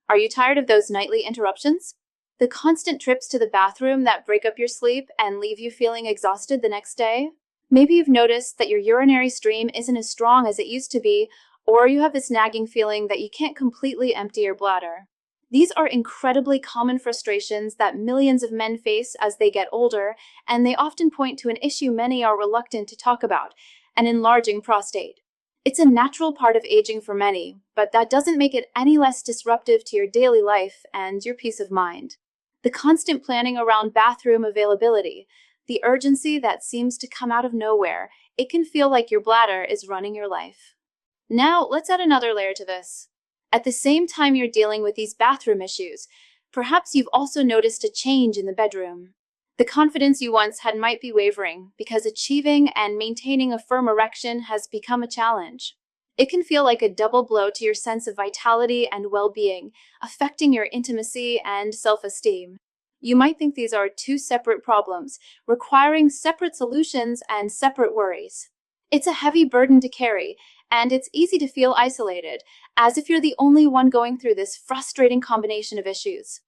Are you tired of those nightly interruptions? The constant trips to the bathroom that break up your sleep and leave you feeling exhausted the next day? Maybe you've noticed that your urinary stream isn't as strong as it used to be, or you have this nagging feeling that you can't completely empty your bladder. These are incredibly common frustrations that millions of men face as they get older, and they often point to an issue many are reluctant to talk about: an enlarging prostate. It's a natural part of aging for many, but that doesn't make it any less disruptive to your daily life and your peace of mind. The constant planning around bathroom availability, the urgency that seems to come out of nowhere, it can feel like your bladder is running your life. Now, let's add another layer to this. At the same time you're dealing with these bathroom issues, perhaps you've also noticed a change in the bedroom. The confidence you once had might be wavering because achieving and maintaining a firm erection has become a challenge. It can feel like a double blow to your sense of vitality and well-being, affecting your intimacy and self-esteem. You might think these are two separate problems, requiring separate solutions and separate worries. It's a heavy burden to carry, and it's easy to feel isolated, as if you're the only one going through this frustrating combination of issues.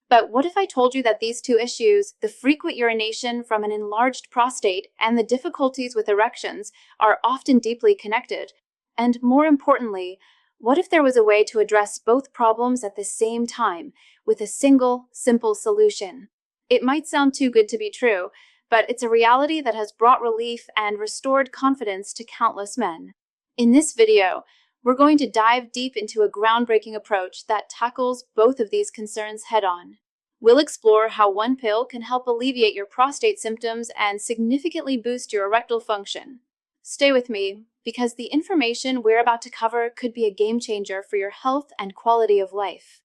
But what if I told you that these two issues, the frequent urination from an enlarged prostate and the difficulties with erections, are often deeply connected? And more importantly, what if there was a way to address both problems at the same time, with a single, simple solution? It might sound too good to be true, but it's a reality that has brought relief and restored confidence to countless men. In this video, we're going to dive deep into a groundbreaking approach that tackles both of these concerns head-on. We'll explore how one pill can help alleviate your prostate symptoms and significantly boost your erectile function. Stay with me, because the information we're about to cover could be a game-changer for your health and quality of life.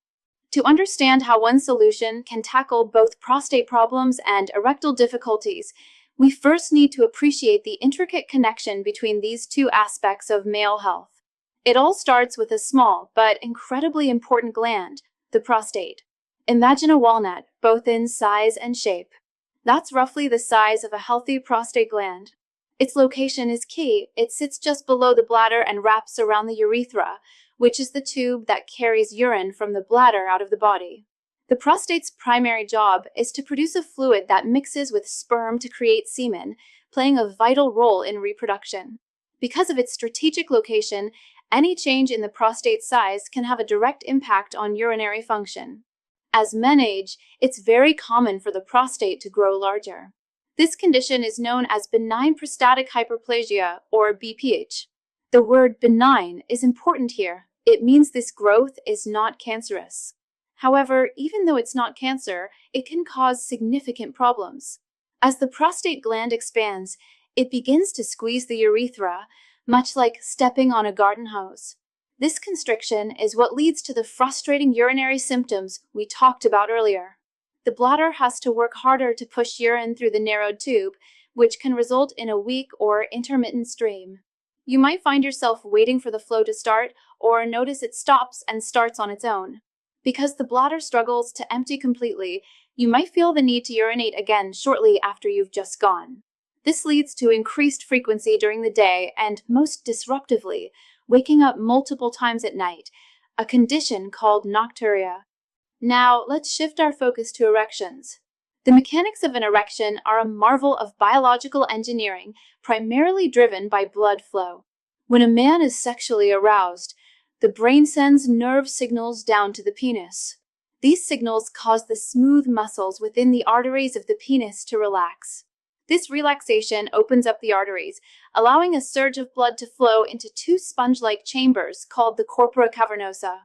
To understand how one solution can tackle both prostate problems and erectile difficulties, we first need to appreciate the intricate connection between these two aspects of male health. It all starts with a small but incredibly important gland, the prostate. Imagine a walnut, both in size and shape. That's roughly the size of a healthy prostate gland. Its location is key. It sits just below the bladder and wraps around the urethra, which is the tube that carries urine from the bladder out of the body. The prostate's primary job is to produce a fluid that mixes with sperm to create semen, playing a vital role in reproduction. Because of its strategic location, any change in the prostate size can have a direct impact on urinary function. As men age, it's very common for the prostate to grow larger. This condition is known as benign prostatic hyperplasia, or BPH. The word benign is important here. It means this growth is not cancerous. However, even though it's not cancer, it can cause significant problems. As the prostate gland expands, it begins to squeeze the urethra, much like stepping on a garden hose. This constriction is what leads to the frustrating urinary symptoms we talked about earlier. The bladder has to work harder to push urine through the narrowed tube, which can result in a weak or intermittent stream. You might find yourself waiting for the flow to start, or notice it stops and starts on its own. Because the bladder struggles to empty completely, you might feel the need to urinate again shortly after you've just gone. This leads to increased frequency during the day and, most disruptively, waking up multiple times at night, a condition called nocturia. Now, let's shift our focus to erections. The mechanics of an erection are a marvel of biological engineering, primarily driven by blood flow. When a man is sexually aroused, the brain sends nerve signals down to the penis. These signals cause the smooth muscles within the arteries of the penis to relax. This relaxation opens up the arteries, allowing a surge of blood to flow into two sponge-like chambers called the corpora cavernosa.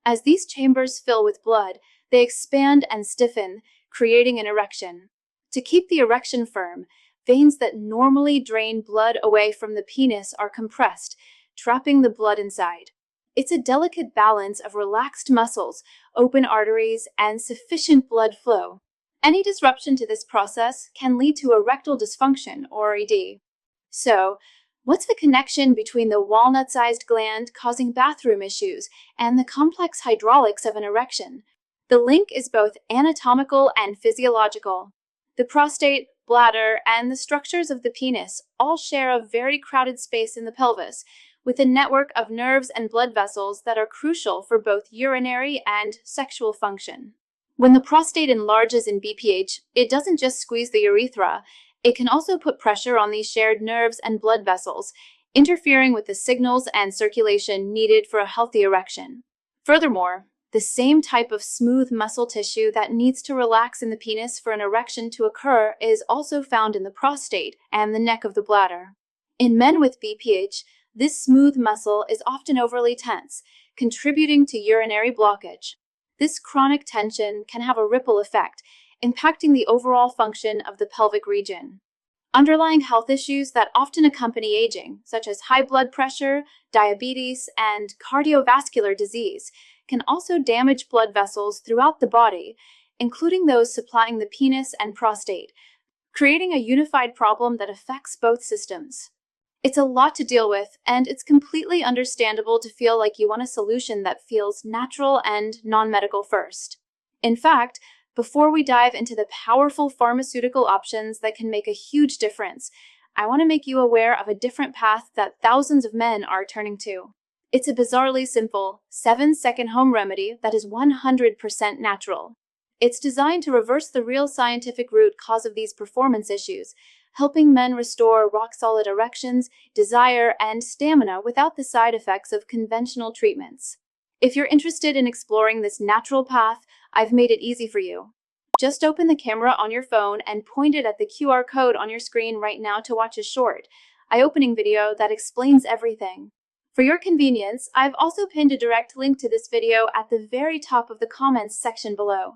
As these chambers fill with blood, they expand and stiffen, creating an erection. To keep the erection firm, veins that normally drain blood away from the penis are compressed, trapping the blood inside. It's a delicate balance of relaxed muscles, open arteries, and sufficient blood flow. Any disruption to this process can lead to erectile dysfunction, or ED. So, what's the connection between the walnut-sized gland causing bathroom issues and the complex hydraulics of an erection? The link is both anatomical and physiological. The prostate, bladder, and the structures of the penis all share a very crowded space in the pelvis, with a network of nerves and blood vessels that are crucial for both urinary and sexual function. When the prostate enlarges in BPH, it doesn't just squeeze the urethra, it can also put pressure on these shared nerves and blood vessels, interfering with the signals and circulation needed for a healthy erection. Furthermore, the same type of smooth muscle tissue that needs to relax in the penis for an erection to occur is also found in the prostate and the neck of the bladder. In men with BPH, this smooth muscle is often overly tense, contributing to urinary blockage. This chronic tension can have a ripple effect, impacting the overall function of the pelvic region. Underlying health issues that often accompany aging, such as high blood pressure, diabetes, and cardiovascular disease, can also damage blood vessels throughout the body, including those supplying the penis and prostate, creating a unified problem that affects both systems. It's a lot to deal with, and it's completely understandable to feel like you want a solution that feels natural and non-medical first. In fact, before we dive into the powerful pharmaceutical options that can make a huge difference, I want to make you aware of a different path that thousands of men are turning to. It's a bizarrely simple, 7-second home remedy that is 100% natural. It's designed to reverse the real scientific root cause of these performance issues, helping men restore rock-solid erections, desire, and stamina without the side effects of conventional treatments. If you're interested in exploring this natural path, I've made it easy for you. Just open the camera on your phone and point it at the QR code on your screen right now to watch a short, eye-opening video that explains everything. For your convenience, I've also pinned a direct link to this video at the very top of the comments section below.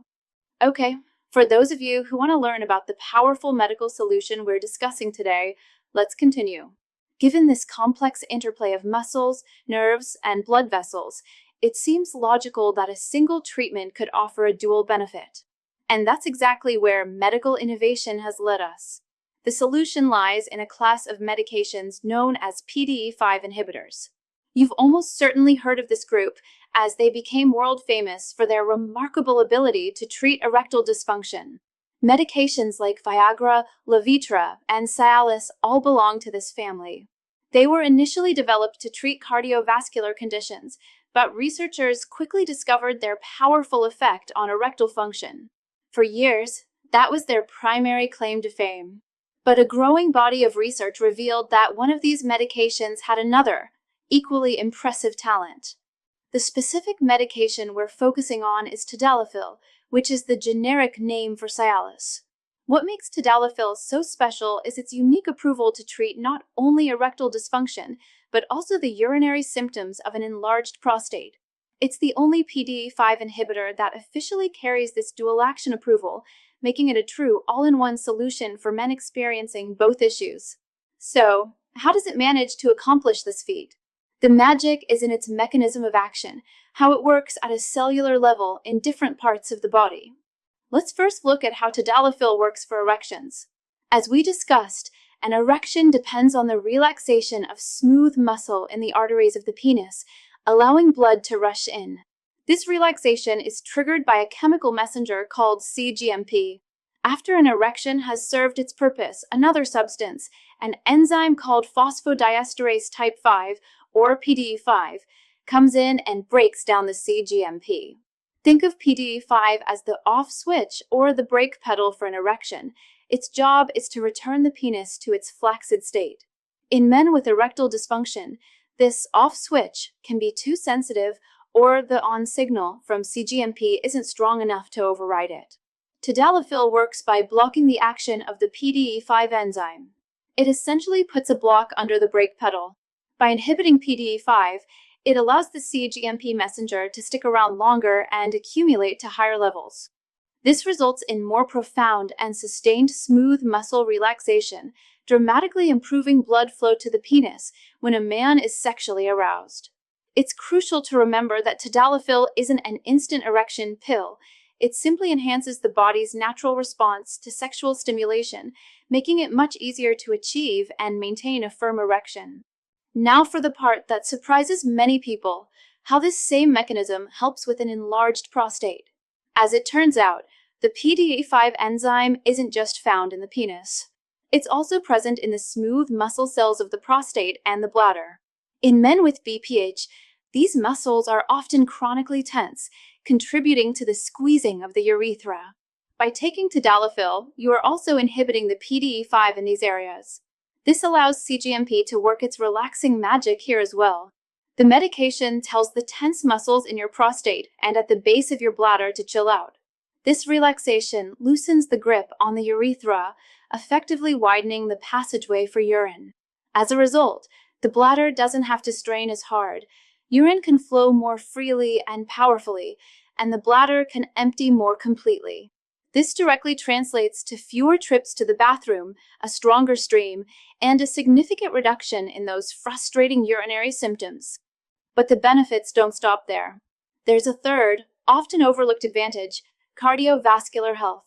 Okay, for those of you who want to learn about the powerful medical solution we're discussing today, let's continue. Given this complex interplay of muscles, nerves, and blood vessels, it seems logical that a single treatment could offer a dual benefit. And that's exactly where medical innovation has led us. The solution lies in a class of medications known as PDE5 inhibitors. You've almost certainly heard of this group, as they became world famous for their remarkable ability to treat erectile dysfunction. Medications like Viagra, Levitra, and Cialis all belong to this family. They were initially developed to treat cardiovascular conditions, but researchers quickly discovered their powerful effect on erectile function. For years, that was their primary claim to fame. But a growing body of research revealed that one of these medications had another, equally impressive talent. The specific medication we're focusing on is tadalafil, which is the generic name for Cialis. What makes tadalafil so special is its unique approval to treat not only erectile dysfunction, but also the urinary symptoms of an enlarged prostate. It's the only PDE5 inhibitor that officially carries this dual-action approval, making it a true all-in-one solution for men experiencing both issues. So, how does it manage to accomplish this feat? The magic is in its mechanism of action, how it works at a cellular level in different parts of the body. Let's first look at how tadalafil works for erections. As we discussed, an erection depends on the relaxation of smooth muscle in the arteries of the penis, allowing blood to rush in. This relaxation is triggered by a chemical messenger called cGMP. After an erection has served its purpose, another substance, an enzyme called phosphodiesterase type 5, or PDE5, comes in and breaks down the cGMP. Think of PDE5 as the off switch or the brake pedal for an erection. Its job is to return the penis to its flaccid state. In men with erectile dysfunction, this off switch can be too sensitive, or the on signal from cGMP isn't strong enough to override it. Tadalafil works by blocking the action of the PDE5 enzyme. It essentially puts a block under the brake pedal. By inhibiting PDE5, it allows the cGMP messenger to stick around longer and accumulate to higher levels. This results in more profound and sustained smooth muscle relaxation, dramatically improving blood flow to the penis when a man is sexually aroused. It's crucial to remember that tadalafil isn't an instant erection pill. It simply enhances the body's natural response to sexual stimulation, making it much easier to achieve and maintain a firm erection. Now for the part that surprises many people, how this same mechanism helps with an enlarged prostate. As it turns out, the PDE5 enzyme isn't just found in the penis. It's also present in the smooth muscle cells of the prostate and the bladder. In men with BPH, these muscles are often chronically tense, contributing to the squeezing of the urethra. By taking tadalafil, you are also inhibiting the PDE5 in these areas. This allows CGMP to work its relaxing magic here as well. The medication tells the tense muscles in your prostate and at the base of your bladder to chill out. This relaxation loosens the grip on the urethra, effectively widening the passageway for urine. As a result, the bladder doesn't have to strain as hard. Urine can flow more freely and powerfully, and the bladder can empty more completely. This directly translates to fewer trips to the bathroom, a stronger stream, and a significant reduction in those frustrating urinary symptoms. But the benefits don't stop there. There's a third, often overlooked advantage: cardiovascular health.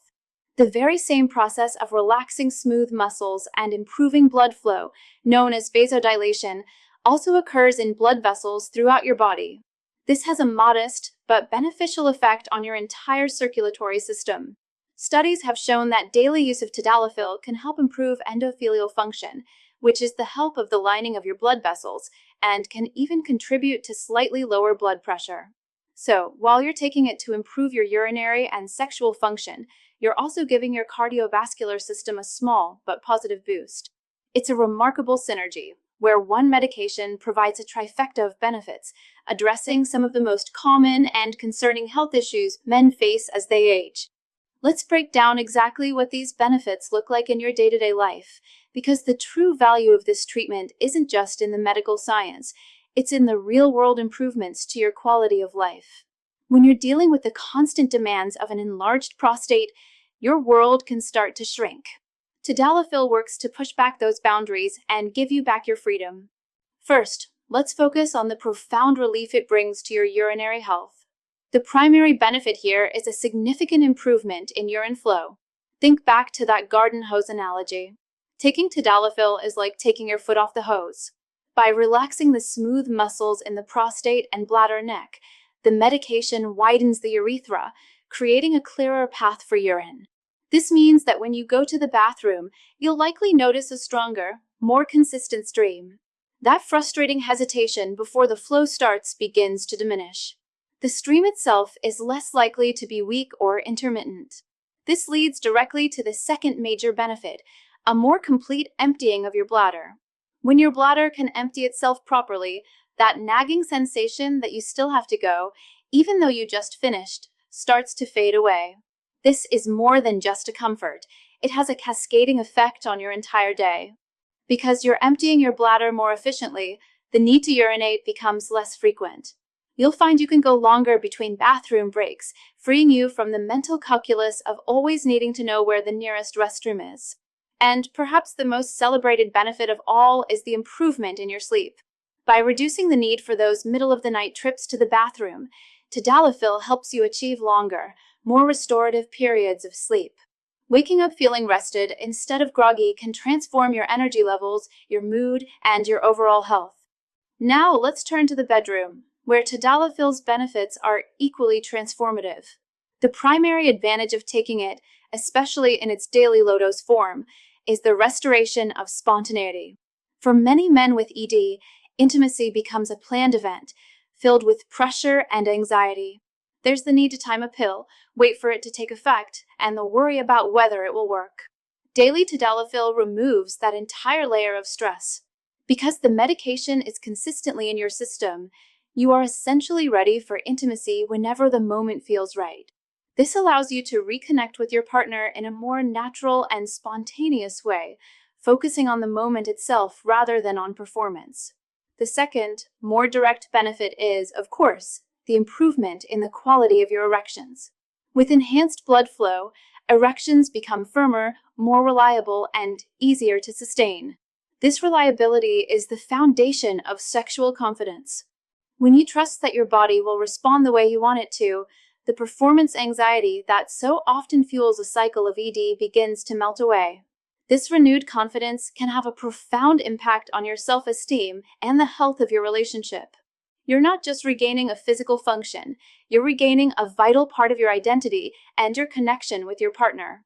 The very same process of relaxing smooth muscles and improving blood flow, known as vasodilation, also occurs in blood vessels throughout your body. This has a modest but beneficial effect on your entire circulatory system. Studies have shown that daily use of tadalafil can help improve endothelial function, which is the health of the lining of your blood vessels, and can even contribute to slightly lower blood pressure. So, while you're taking it to improve your urinary and sexual function, you're also giving your cardiovascular system a small but positive boost. It's a remarkable synergy, where one medication provides a trifecta of benefits, addressing some of the most common and concerning health issues men face as they age. Let's break down exactly what these benefits look like in your day-to-day life, because the true value of this treatment isn't just in the medical science, it's in the real-world improvements to your quality of life. When you're dealing with the constant demands of an enlarged prostate, your world can start to shrink. Tadalafil works to push back those boundaries and give you back your freedom. First, let's focus on the profound relief it brings to your urinary health. The primary benefit here is a significant improvement in urine flow. Think back to that garden hose analogy. Taking tadalafil is like taking your foot off the hose. By relaxing the smooth muscles in the prostate and bladder neck, the medication widens the urethra, creating a clearer path for urine. This means that when you go to the bathroom, you'll likely notice a stronger, more consistent stream. That frustrating hesitation before the flow starts begins to diminish. The stream itself is less likely to be weak or intermittent. This leads directly to the second major benefit: a more complete emptying of your bladder. When your bladder can empty itself properly, that nagging sensation that you still have to go, even though you just finished, starts to fade away. This is more than just a comfort. It has a cascading effect on your entire day. Because you're emptying your bladder more efficiently, the need to urinate becomes less frequent. You'll find you can go longer between bathroom breaks, freeing you from the mental calculus of always needing to know where the nearest restroom is. And perhaps the most celebrated benefit of all is the improvement in your sleep. By reducing the need for those middle-of-the-night trips to the bathroom, tadalafil helps you achieve longer, more restorative periods of sleep. Waking up feeling rested instead of groggy can transform your energy levels, your mood, and your overall health. Now let's turn to the bedroom, where tadalafil's benefits are equally transformative. The primary advantage of taking it, especially in its daily low-dose form, is the restoration of spontaneity. For many men with ED, intimacy becomes a planned event, filled with pressure and anxiety. There's the need to time a pill, wait for it to take effect, and the worry about whether it will work. Daily tadalafil removes that entire layer of stress. Because the medication is consistently in your system, you are essentially ready for intimacy whenever the moment feels right. This allows you to reconnect with your partner in a more natural and spontaneous way, focusing on the moment itself rather than on performance. The second, more direct benefit is, of course, the improvement in the quality of your erections. With enhanced blood flow, erections become firmer, more reliable, and easier to sustain. This reliability is the foundation of sexual confidence. When you trust that your body will respond the way you want it to, the performance anxiety that so often fuels a cycle of ED begins to melt away. This renewed confidence can have a profound impact on your self-esteem and the health of your relationship. You're not just regaining a physical function, you're regaining a vital part of your identity and your connection with your partner.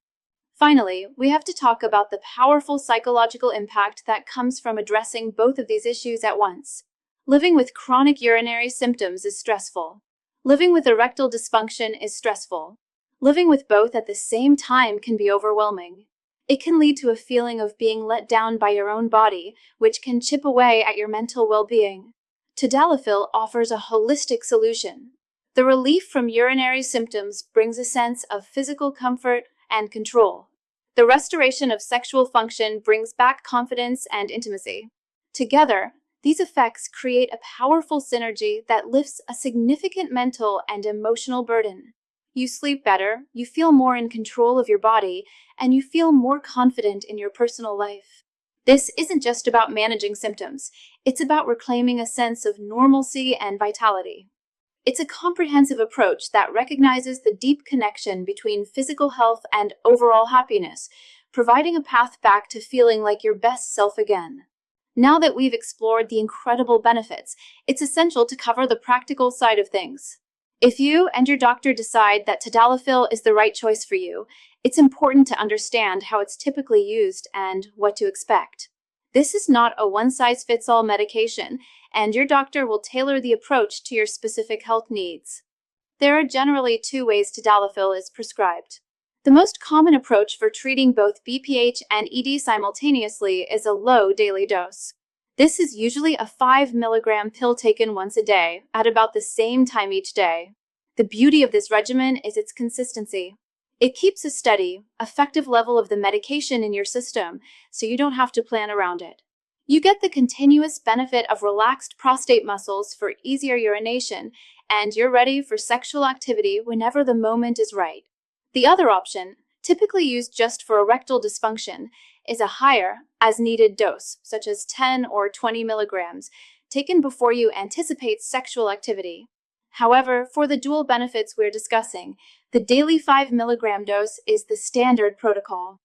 Finally, we have to talk about the powerful psychological impact that comes from addressing both of these issues at once. Living with chronic urinary symptoms is stressful. Living with erectile dysfunction is stressful. Living with both at the same time can be overwhelming. It can lead to a feeling of being let down by your own body, which can chip away at your mental well-being. Tadalafil offers a holistic solution. The relief from urinary symptoms brings a sense of physical comfort and control. The restoration of sexual function brings back confidence and intimacy. Together, these effects create a powerful synergy that lifts a significant mental and emotional burden. You sleep better, you feel more in control of your body, and you feel more confident in your personal life. This isn't just about managing symptoms, it's about reclaiming a sense of normalcy and vitality. It's a comprehensive approach that recognizes the deep connection between physical health and overall happiness, providing a path back to feeling like your best self again. Now that we've explored the incredible benefits, it's essential to cover the practical side of things. If you and your doctor decide that tadalafil is the right choice for you, it's important to understand how it's typically used and what to expect. This is not a one-size-fits-all medication, and your doctor will tailor the approach to your specific health needs. There are generally two ways tadalafil is prescribed. The most common approach for treating both BPH and ED simultaneously is a low daily dose. This is usually a 5 mg pill taken once a day, at about the same time each day. The beauty of this regimen is its consistency. It keeps a steady, effective level of the medication in your system, so you don't have to plan around it. You get the continuous benefit of relaxed prostate muscles for easier urination, and you're ready for sexual activity whenever the moment is right. The other option, typically used just for erectile dysfunction, is a higher, as-needed dose, such as 10 or 20 milligrams, taken before you anticipate sexual activity. However, for the dual benefits we're discussing, the daily 5 mg dose is the standard protocol.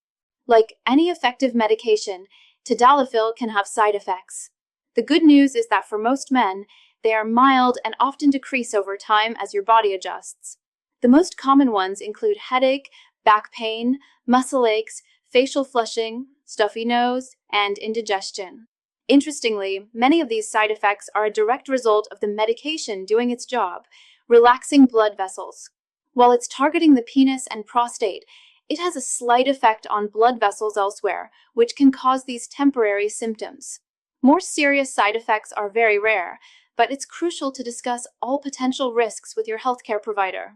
Like any effective medication, tadalafil can have side effects. The good news is that for most men, they are mild and often decrease over time as your body adjusts. The most common ones include headache, back pain, muscle aches, facial flushing, stuffy nose, and indigestion. Interestingly, many of these side effects are a direct result of the medication doing its job, relaxing blood vessels. While it's targeting the penis and prostate, it has a slight effect on blood vessels elsewhere, which can cause these temporary symptoms. More serious side effects are very rare, but it's crucial to discuss all potential risks with your healthcare provider.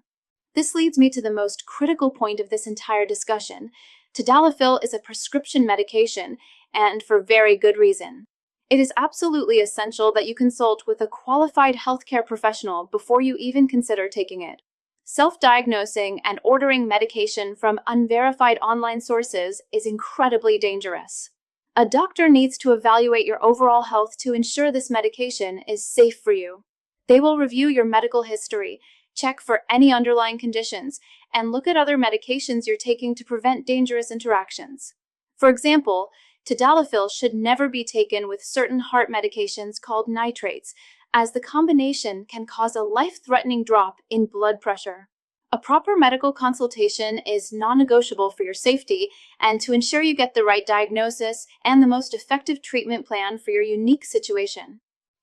This leads me to the most critical point of this entire discussion. Tadalafil is a prescription medication, and for very good reason. It is absolutely essential that you consult with a qualified healthcare professional before you even consider taking it. Self-diagnosing and ordering medication from unverified online sources is incredibly dangerous. A doctor needs to evaluate your overall health to ensure this medication is safe for you. They will review your medical history, check for any underlying conditions, and look at other medications you're taking to prevent dangerous interactions. For example, tadalafil should never be taken with certain heart medications called nitrates, as the combination can cause a life-threatening drop in blood pressure. A proper medical consultation is non-negotiable for your safety and to ensure you get the right diagnosis and the most effective treatment plan for your unique situation.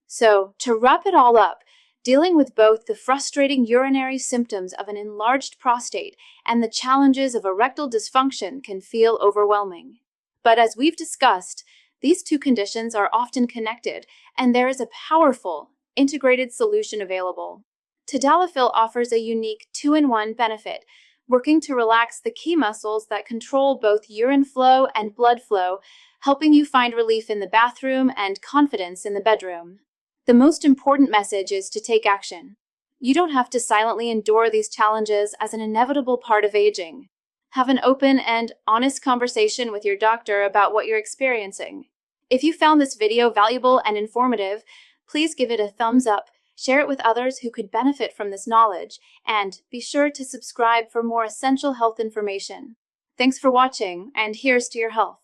So, to wrap it all up, dealing with both the frustrating urinary symptoms of an enlarged prostate and the challenges of erectile dysfunction can feel overwhelming. But as we've discussed, these two conditions are often connected, and there is a powerful, integrated solution available. Tadalafil offers a unique 2-in-1 benefit, working to relax the key muscles that control both urine flow and blood flow, helping you find relief in the bathroom and confidence in the bedroom. The most important message is to take action. You don't have to silently endure these challenges as an inevitable part of aging. Have an open and honest conversation with your doctor about what you're experiencing. If you found this video valuable and informative, please give it a thumbs up, share it with others who could benefit from this knowledge, and be sure to subscribe for more essential health information. Thanks for watching, and here's to your health.